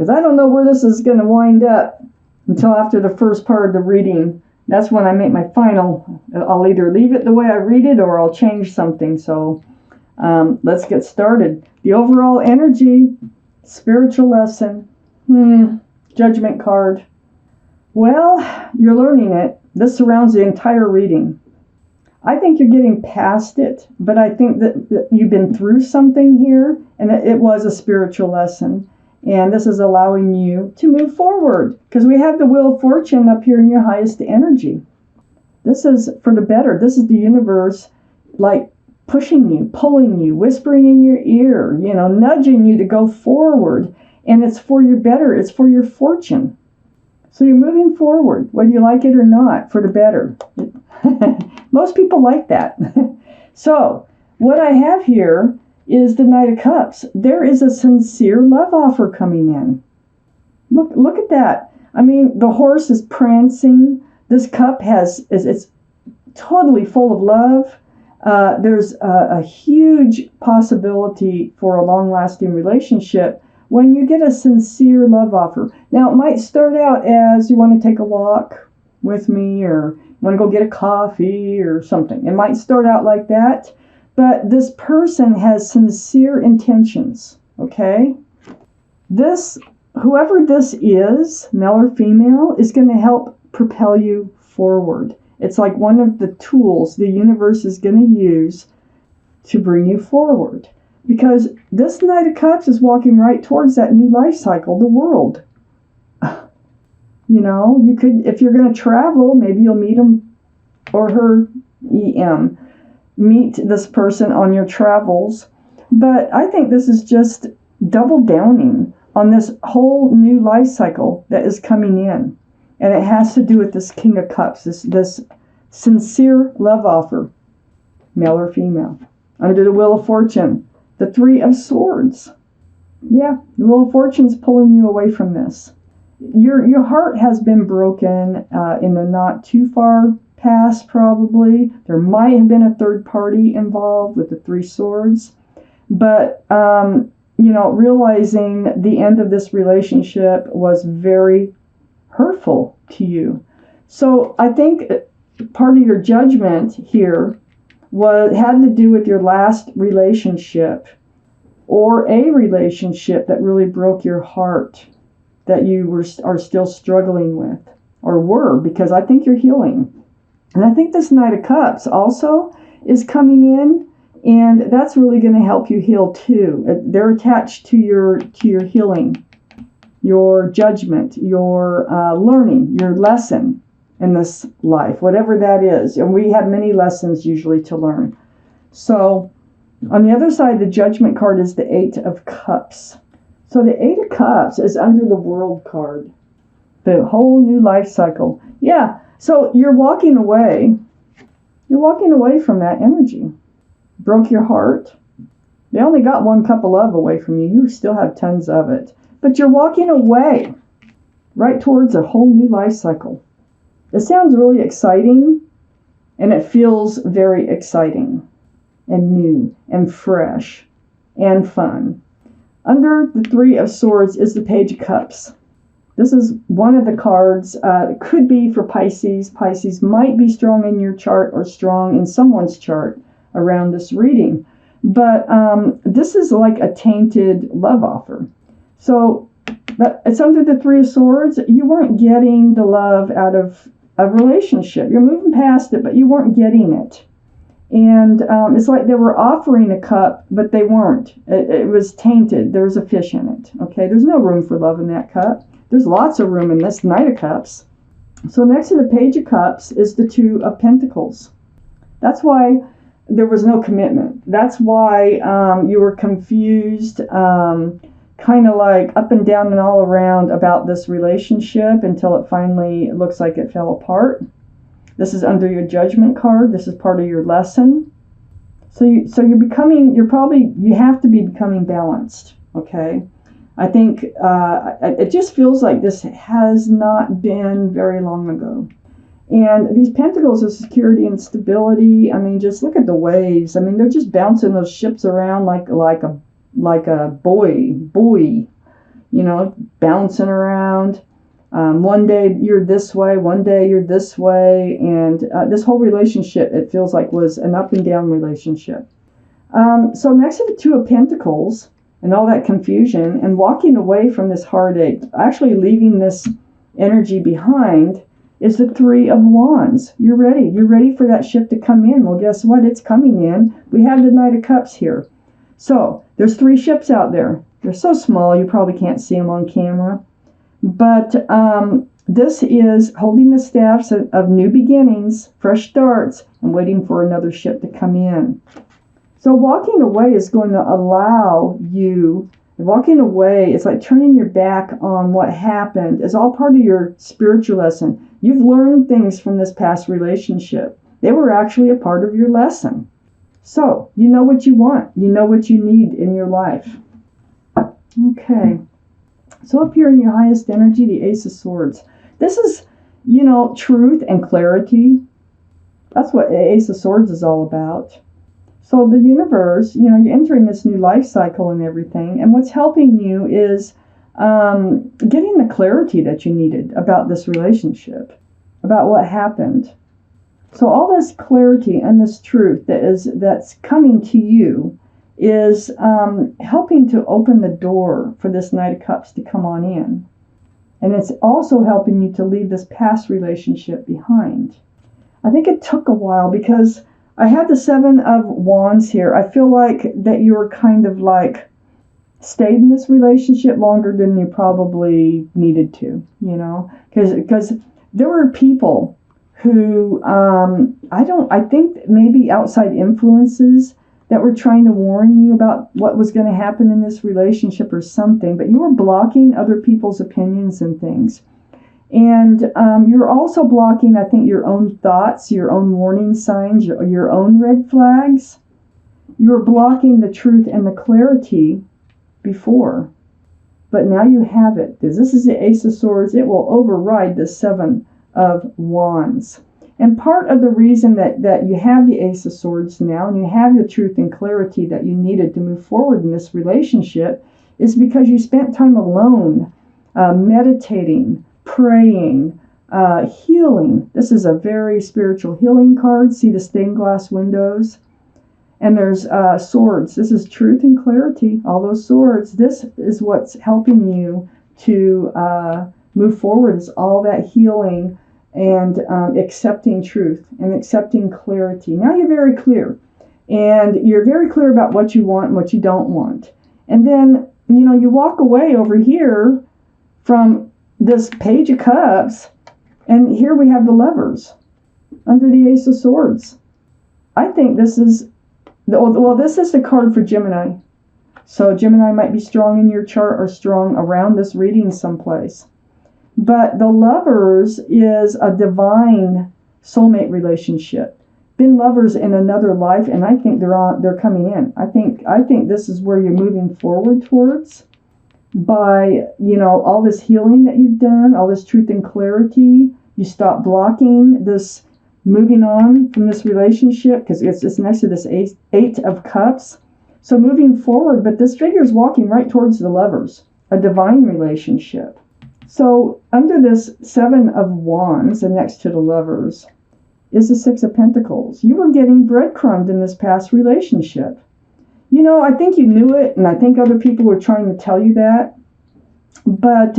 because I don't know where this is going to wind up until after the first part of the reading. That's when I make my final. I'll either leave it the way I read it or I'll change something. So let's get started. The overall energy, spiritual lesson, judgment card. Well, you're learning it. This surrounds the entire reading. I think you're getting past it, but I think that you've been through something here, and it was a spiritual lesson. And this is allowing you to move forward, because we have the Wheel of Fortune up here in your highest energy. This is for the better. This is the universe, like pushing you, pulling you, whispering in your ear, nudging you to go forward. And it's for your better. It's for your fortune. So you're moving forward, whether you like it or not, for the better. Most people like that. So what I have here is the Knight of Cups. There is a sincere love offer coming in. Look at that. I mean, the horse is prancing. This cup it's totally full of love. There's a huge possibility for a long-lasting relationship when you get a sincere love offer. Now, it might start out as you want to take a walk with me, or you want to go get a coffee or something. It might start out like that, but this person has sincere intentions, okay? Whoever this is, male or female, is going to help propel you forward. It's like one of the tools the universe is going to use to bring you forward. Because this Knight of Cups is walking right towards that new life cycle, the world. You could, if you're going to travel, maybe you'll meet him or her, meet this person on your travels. But I think this is just double downing on this whole new life cycle that is coming in. And it has to do with this King of Cups, this sincere love offer, male or female. Under the Wheel of Fortune, the Three of Swords. Yeah, the Wheel of Fortune's pulling you away from this. Your heart has been broken in the not too far past, probably. There might have been a third party involved with the Three Swords. But, realizing the end of this relationship was very hurtful to you. So I think part of your judgment here had to do with your last relationship, or a relationship that really broke your heart, that you are still struggling with, or were, because I think you're healing. And I think this Knight of Cups also is coming in, and that's really going to help you heal too. They're attached to your healing, your judgment, your learning, your lesson in this life, whatever that is. And we have many lessons usually to learn. So on the other side, the Judgment card is the Eight of Cups. So the Eight of Cups is under the World card, the whole new life cycle. Yeah, so you're walking away. You're walking away from that energy. Broke your heart. They only got one cup of love away from you. You still have tons of it. But you're walking away right towards a whole new life cycle. It sounds really exciting, and it feels very exciting and new and fresh and fun. Under the Three of Swords is the Page of Cups. This is one of the cards. It could be for Pisces. Pisces might be strong in your chart or strong in someone's chart around this reading. But this is like a tainted love offer. So it's under the Three of Swords. You weren't getting the love out of a relationship. You're moving past it, but you weren't getting it. And it's like they were offering a cup, but they weren't. It was tainted. There was a fish in it. Okay, there's no room for love in that cup. There's lots of room in this Knight of Cups. So next to the Page of Cups is the Two of Pentacles. That's why there was no commitment. That's why you were confused, kind of like up and down and all around about this relationship until it finally looks like it fell apart. This is under your Judgment card. This is part of your lesson. So you have to be becoming balanced, okay? I think it just feels like this has not been very long ago. And these pentacles of security and stability, I mean, just look at the waves. I mean, they're just bouncing those ships around like a buoy. bouncing around. One day you're this way, one day you're this way, and this whole relationship, it feels like, was an up and down relationship. So next to the Two of Pentacles and all that confusion and walking away from this heartache, actually leaving this energy behind, is the Three of Wands. You're ready. You're ready for that ship to come in. Well, guess what? It's coming in. We have the Knight of Cups here. So there's 3 ships out there. They're so small you probably can't see them on camera. But this is holding the staffs of new beginnings, fresh starts, and waiting for another ship to come in. So walking away is going to allow you, walking away, it's like turning your back on what happened. It's all part of your spiritual lesson. You've learned things from this past relationship. They were actually a part of your lesson. So you know what you want. You know what you need in your life. Okay. So up here in your highest energy, the Ace of Swords. This is, truth and clarity. That's what the Ace of Swords is all about. So the universe, you're entering this new life cycle and everything. And what's helping you is getting the clarity that you needed about this relationship, about what happened. So all this clarity and this truth that's coming to you is helping to open the door for this Knight of Cups to come on in. And it's also helping you to leave this past relationship behind. I think it took a while because I had the Seven of Wands here. I feel like that you were kind of like stayed in this relationship longer than you probably needed to, because there were people who, I think maybe outside influences that were trying to warn you about what was going to happen in this relationship or something, but you were blocking other people's opinions and things. And you're also blocking, I think, your own thoughts, your own warning signs, your own red flags. You were blocking the truth and the clarity before. But now you have it. This is the Ace of Swords. It will override the Seven of Wands. And part of the reason that you have the Ace of Swords now and you have the truth and clarity that you needed to move forward in this relationship is because you spent time alone, meditating, praying, healing. This is a very spiritual healing card. See the stained glass windows? And there's swords. This is truth and clarity, all those swords. This is what's helping you to move forward, is all that healing and accepting truth and accepting clarity. Now you're very clear. And you're very clear about what you want and what you don't want. And then, you walk away over here from this Page of Cups, and here we have the Lovers under the Ace of Swords. I think this is, this is the card for Gemini. So Gemini might be strong in your chart or strong around this reading someplace. But the Lovers is a divine soulmate relationship. Been lovers in another life, and I think they're coming in. I think this is where you're moving forward towards by, all this healing that you've done, all this truth and clarity. You stop blocking this moving on from this relationship because it's next to this Eight of Cups. So moving forward, but this figure is walking right towards the Lovers, a divine relationship. So under this Seven of Wands and next to the Lovers is the Six of Pentacles. You were getting breadcrumbed in this past relationship. I think you knew it, and I think other people were trying to tell you that. But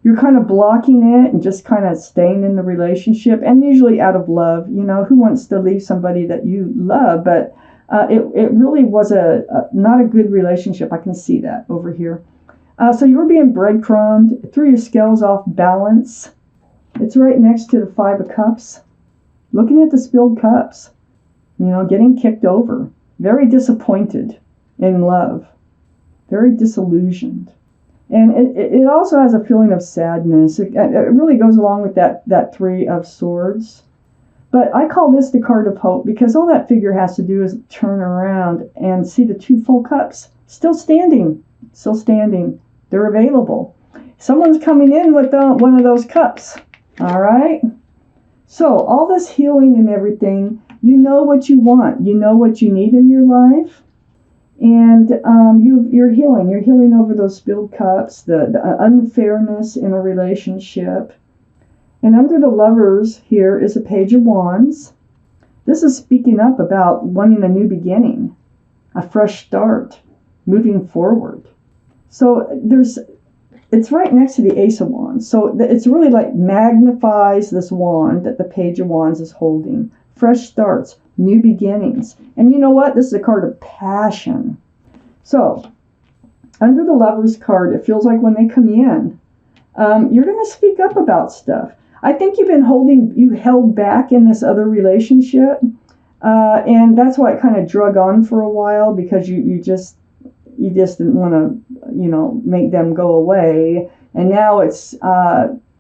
you're kind of blocking it and just kind of staying in the relationship, and usually out of love. Who wants to leave somebody that you love? But it really was not a good relationship. I can see that over here. So you were being breadcrumbed, threw your scales off balance. It's right next to the Five of Cups. Looking at the spilled cups, getting kicked over. Very disappointed in love. Very disillusioned. And it also has a feeling of sadness. It really goes along with that Three of Swords. But I call this the card of hope because all that figure has to do is turn around and see the two full cups. Still standing. Still standing. They're available. Someone's coming in with one of those cups. All right? So all this healing and everything, you know what you want. You know what you need in your life. And you're healing. You're healing over those spilled cups, the unfairness in a relationship. And under the Lovers here is a Page of Wands. This is speaking up about wanting a new beginning, a fresh start, moving forward. So it's right next to the Ace of Wands. So it's really like magnifies this wand that the Page of Wands is holding. Fresh starts, new beginnings. And you know what? This is a card of passion. So under the Lovers card, it feels like when they come in, you're going to speak up about stuff. I think you held back in this other relationship. And that's why it kind of drug on for a while, because you just didn't want to, make them go away. And now it's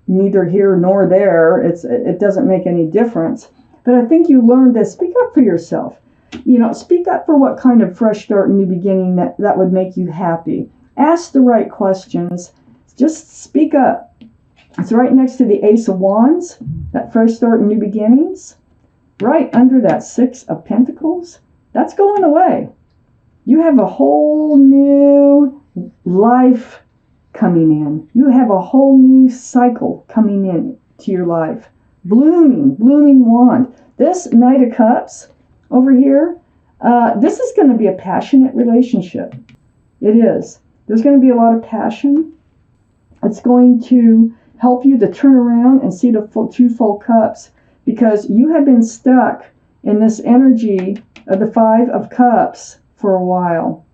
neither here nor there. It doesn't make any difference. But I think you learned to speak up for yourself. Speak up for what kind of fresh start and new beginning that would make you happy. Ask the right questions. Just speak up. It's right next to the Ace of Wands, that fresh start and new beginnings. Right under that Six of Pentacles, that's going away. You have a whole new life coming in. You have a whole new cycle coming in to your life. Blooming wand. This Knight of Cups over here, this is going to be a passionate relationship. It is. There's going to be a lot of passion. It's going to help you to turn around and see the two full cups, because you have been stuck in this energy of the Five of Cups for a while.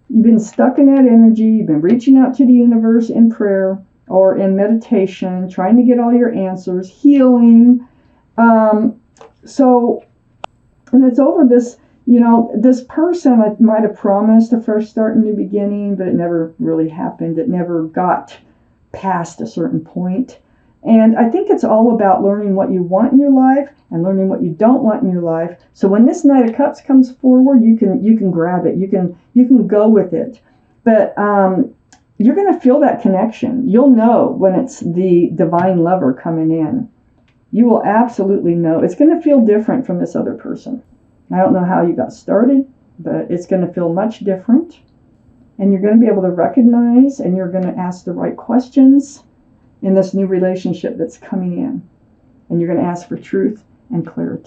You've been stuck in that energy. You've been reaching out to the universe in prayer or in meditation, trying to get all your answers, healing. And it's over this, this person might have promised a fresh start and new beginning, but it never really happened. It never got past a certain point. And I think it's all about learning what you want in your life and learning what you don't want in your life. So when this Knight of Cups comes forward, you can grab it. You can go with it. But you're going to feel that connection. You'll know when it's the divine lover coming in. You will absolutely know. It's going to feel different from this other person. I don't know how you got started, but it's going to feel much different. And you're going to be able to recognize, and you're going to ask the right questions in this new relationship that's coming in. And you're going to ask for truth and clarity.